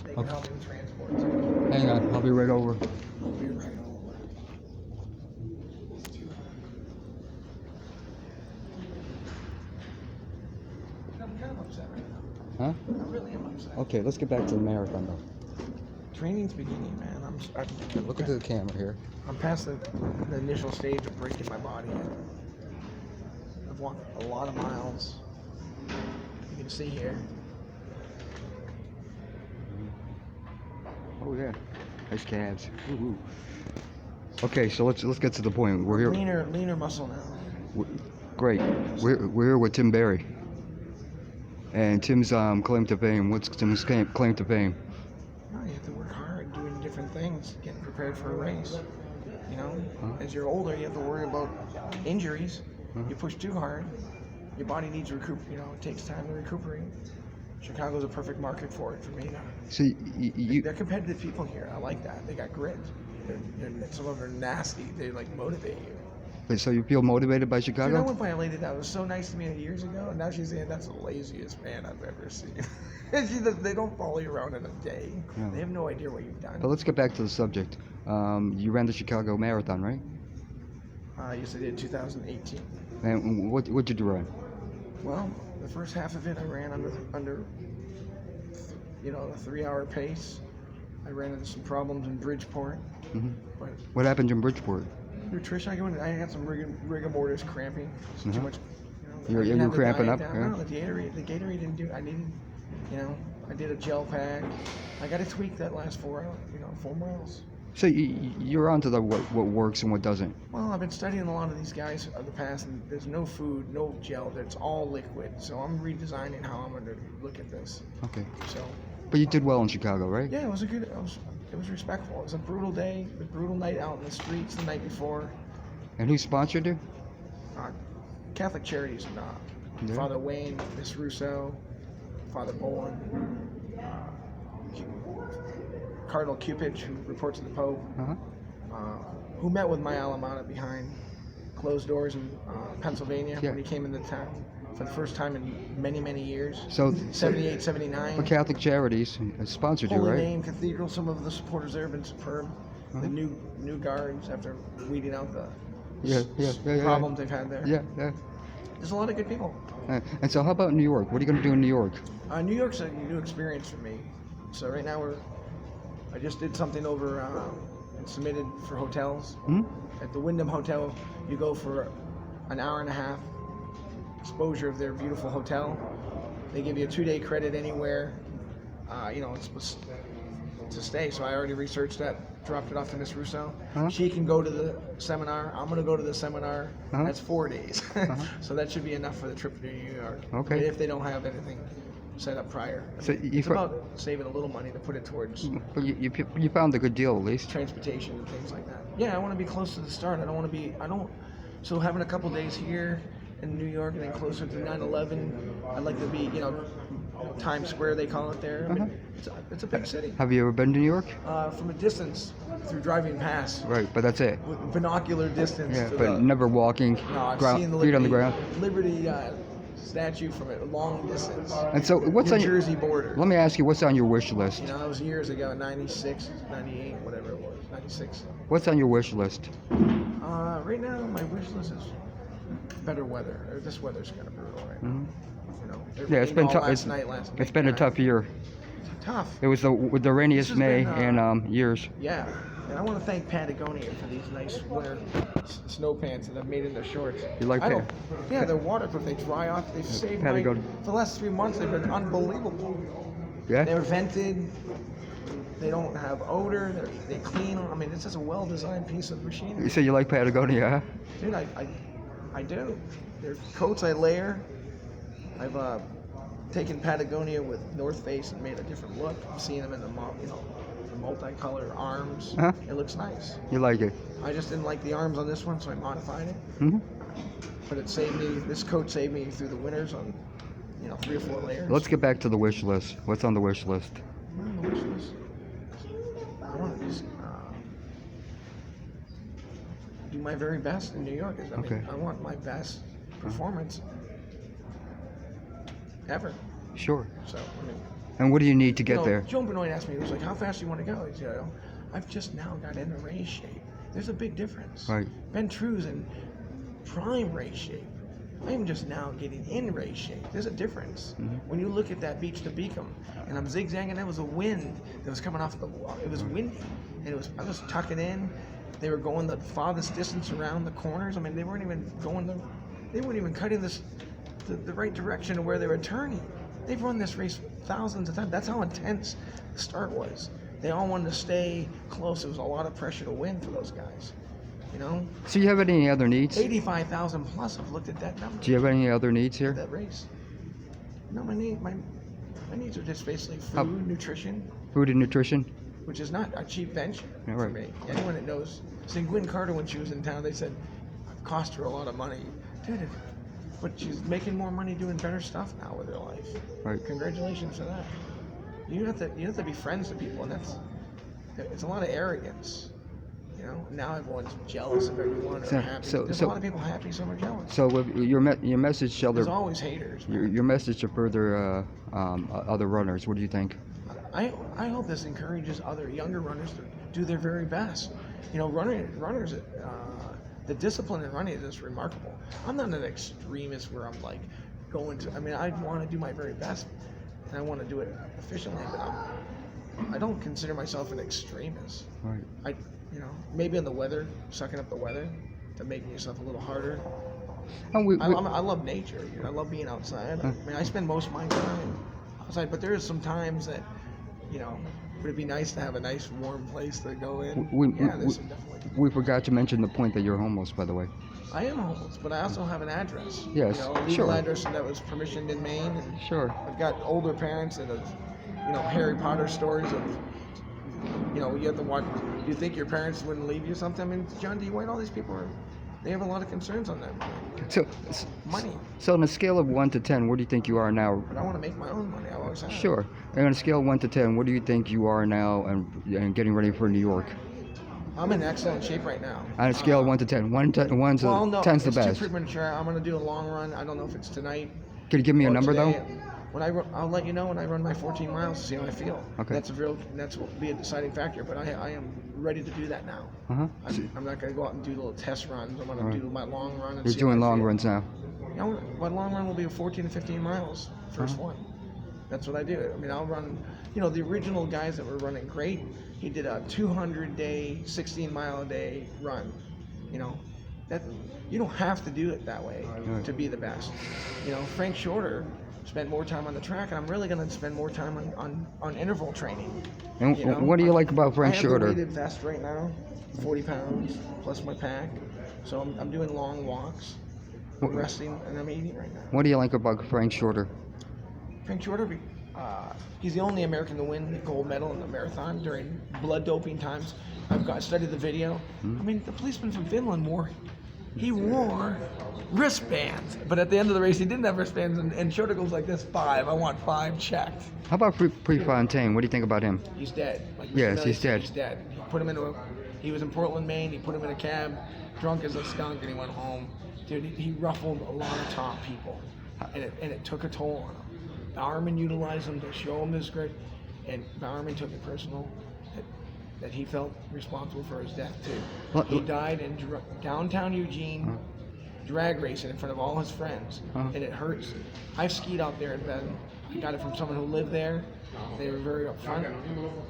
They can help me with transport too. Hang on, I'll be right over. I'll be right over. I'm kind of upset right now. Huh? I really am upset. Okay, let's get back to the marathon though. Training's beginning, man. I'm Look into the camera here. I'm past the initial stage of breaking my body. I've walked a lot of miles. You can see here. Oh yeah, nice calves. Woo-hoo. Okay, so let's get to the point. We're here. Leaner muscle now. Great. We're here with Tim Barry. And Tim's claim to fame. What's Tim's claim to fame? No, you have to work hard, doing different things, getting prepared for a race. You know, as you're older, you have to worry about injuries. You push too hard, your body needs it takes time to recuperate. Chicago's a perfect market for it for me now. So They're competitive people here. I like that. They got grit. Some of them are nasty. They like motivate you. So you feel motivated by Chicago? Dude, I went by a lady that was so nice to me years ago, and now she's saying that's the laziest man I've ever seen. They don't follow you around in a day. Yeah. They have no idea what you've done. But let's get back to the subject. You ran the Chicago Marathon, right? Yes, I did 2018. And what did you run? Well, the first half of it I ran under the 3-hour pace. I ran into some problems in Bridgeport. But What happened in Bridgeport? nutrition, I had some rigor mortis cramping. Too much. You were cramping up? Yeah. No, the Gatorade didn't do. I did a gel pack. I got to tweak that last 4 miles. So you're onto what works and what doesn't. Well, I've been studying a lot of these guys of the past, and there's no food, no gel. It's all liquid. So I'm redesigning how I'm going to look at this. Okay. So. But you did well in Chicago, right? Yeah, it was it was respectful. It was a brutal day, a brutal night out in the streets the night before. And who sponsored you? Catholic Charities, Yeah. Father Wayne, Miss Russo, Father Bowen, Cardinal Cupid, who reports to the Pope, who met with my alma mater behind closed doors in Pennsylvania when he came into town for the first time in many, many years. So 78, 79. But Catholic Charities sponsored you, Holy right? Name Cathedral. Some of the supporters there have been superb. The new guards, after weeding out the problems they've had there. Yeah. There's a lot of good people. And so how about New York? What are you going to do in New York? New York's a new experience for me. So right now I just did something over and submitted for hotels. At the Wyndham Hotel, you go for an hour and a half exposure of their beautiful hotel. They give you a 2-day credit anywhere. It's supposed to stay. So I already researched that, dropped it off to Miss Russo. She can go to the seminar. I'm going to go to the seminar. That's 4 days. So that should be enough for the trip to New York. Okay. If they don't have anything set up prior. So it's about saving a little money to put it towards But you found a good deal at least. transportation and things like that. Yeah, I want to be close to the start. So having a couple days here in New York and then closer to 9/11, I'd like to be, Times Square, they call it there. I mean, it's a big city. Have you ever been to New York? From a distance, through driving past. Right, but that's it. With binocular distance. Yeah, but never walking. No, I've seen the feet on the Liberty, ground. Liberty statue from a long distance. And so what's New on your Jersey border. Let me ask you, what's on your wish list? That was years ago, 96, 98, whatever it was, 96. What's on your wish list? Right now, my wish list is better weather. This weather's kind of brutal right now. Yeah, it's been tough. It's been a tough year. Tough. It was the rainiest May in years. Yeah, and I want to thank Patagonia for these nice winter snow pants that I've made into shorts. You like that? Yeah, they're waterproof. They dry off. They've saved Patagonia. for the last 3 months. They've been unbelievable. Yeah. They're vented. They don't have odor. They clean. I mean, it's just a well-designed piece of machinery. You say you like Patagonia, huh? Dude, I do. They're coats I layer. I've taken Patagonia with North Face and made a different look. I've seen them in the multicolored arms. It looks nice. You like it? I just didn't like the arms on this one, so I modified it. But it saved me. This coat saved me through the winters on, 3 or 4 layers. Let's get back to the wish list. What's on the wish list? On the wish list, I want to just do my very best in New York. I want my best performance ever. Sure. So, And what do you need to You get know, there? Joe Benoit asked me, he was like, how fast do you want to go? He said, I've just now got into race shape. There's a big difference. Right. Ben True's in prime race shape. I am just now getting in race shape. There's a difference. When you look at that beach to Beacom, and I'm zigzagging, there was a wind that was coming off the wall. It was windy, and I was tucking in. They were going the farthest distance around the corners. I mean, they weren't even cutting the right direction of where they were turning. They've run this race thousands of times. That's how intense the start was. They all wanted to stay close. There was a lot of pressure to win for those guys. You know? So you have any other needs? 85,000 plus have looked at that number. Do you have any other needs here? That race. No, my needs are just basically food, nutrition, Food and nutrition? which is not a cheap venture Yeah, for right. me. Anyone that knows, see, Gwen Carter, when she was in town, they said it cost her a lot of money. Dude, but she's making more money doing better stuff now with her life. Right. Congratulations for that. You have to be friends with people, and it's a lot of arrogance. You know, now everyone's jealous of everyone or happy. There's a lot of people happy, some are jealous. So with your message to There's other, always haters. Man. your message to further other runners, what do you think? I hope this encourages other younger runners to do their very best. You know, runners, the discipline in running is just remarkable. I'm not an extremist where I'm like going to. I mean, I want to do my very best, and I want to do it efficiently. But I don't consider myself an extremist. Right. Maybe in the weather, sucking up the weather, to making yourself a little harder. And I love nature. You know, I love being outside. I mean, I spend most of my time outside, but there is some times that, you know, would it be nice to have a nice warm place to go in? Definitely. We forgot to mention the point that you're homeless, by the way. I am homeless, but I also have an address. Yes, you know, a legal sure. address that was permissioned in Maine. And Sure. I've got older parents that have, you know, Harry Potter stories of, you know, you have to watch. Do you think your parents wouldn't leave you something? I mean, John D. White, all these people they have a lot of concerns on them. So Money. So on a scale of 1 to 10, where do you think you are now? But I want to make my own money. I always have. Sure. And on a scale of 1 to 10, what do you think you are now and getting ready for New York? I'm in excellent shape right now. On a scale of 1 to 10, 1 to 10's the best. It's too premature. I'm going to do a long run. I don't know if it's tonight. Can you give me a number today. though? I'll let you know when I run my 14 miles to see how I feel. Okay. That's what will be a deciding factor. But I am ready to do that now. I'm not going to go out and do little test runs. I'm going to do my long run. And You're doing long runs now. You know, my long run will be 14 to 15 miles. First one. That's what I do. I mean, I'll run. You know, the original guys that were running great. He did a 200-day, 16-mile-a-day run. You know, that you don't have to do it that way to be the best. You know, Frank Shorter spent more time on the track, and I'm really going to spend more time on interval training. And you know? what do you like about Frank Shorter? I have the weighted vest right now, 40 pounds plus my pack. So I'm doing long walks, I'm resting, and I'm eating right now. What do you like about Frank Shorter? Frank Shorter, he's the only American to win the gold medal in the marathon during blood doping times. I've studied the video. I mean, the policeman from Finland wore wristbands, but at the end of the race he didn't have wristbands, and Shorter goes like this: 5. I want 5 checked. How about Prefontaine? What do you think about him? He's dead. Like Yes, he's dead. He's dead. He was in Portland, Maine. He put him in a cab, drunk as a skunk, and he went home. Dude, he ruffled a lot of top people, and it took a toll on him. Bowerman utilized him to show him his grit, and Bowerman took it personal that he felt responsible for his death too. He died in downtown Eugene, drag racing in front of all his friends, and it hurts. I've skied out there and I got it from someone who lived there. They were very upfront.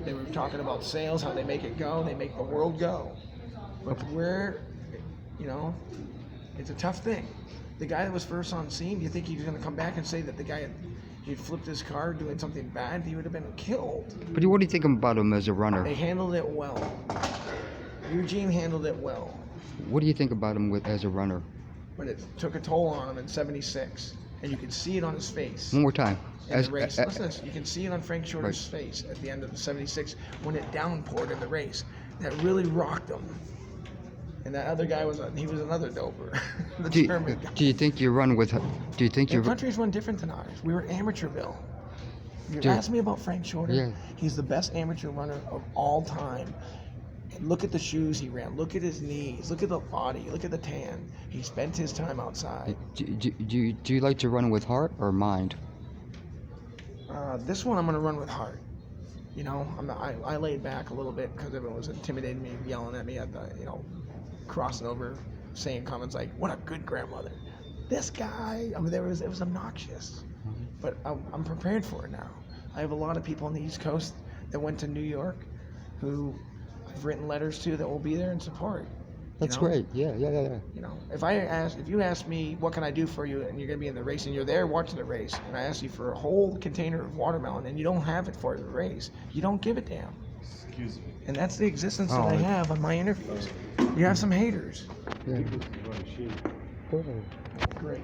They were talking about sales, how they make it go. They make the world go. But you know, it's a tough thing. The guy that was first on scene, do you think he was going to come back and say that the guy he flipped his car doing something bad? He would have been killed. But what do you think about him as a runner? They handled it well. Eugene handled it well. What do you think about him as a runner? But it took a toll on him in '76, and you could see it on his face. One more time. In the race. Listen to this. You can see it on Frank Shorter's face at the end of the '76 when it downpoured in the race. That really rocked him. And that other guy was another doper. Do you think you run with? Do you think your countries run different than ours? We were Amateurville. You ask me about Frank Shorter. Yeah. He's the best amateur runner of all time. Look at the shoes he ran. Look at his knees. Look at the body. Look at the tan. He spent his time outside. Do you like to run with heart or mind? This one I'm gonna run with heart. You know, I laid back a little bit because everyone was intimidating me, yelling at me at the, crossing over, saying comments like, "What a good grandmother." This guy, I mean, it was obnoxious. But I'm prepared for it now. I have a lot of people on the East Coast that went to New York who I've written letters to that will be there in support. That's great. Yeah. You know, if you ask me what can I do for you, and you're gonna be in the race and you're there watching the race, and I ask you for a whole container of watermelon and you don't have it for the race, you don't give a damn. Excuse me. And that's the existence that I have on my interviews. You have some haters. Yeah. People want to share. Go ahead. Great.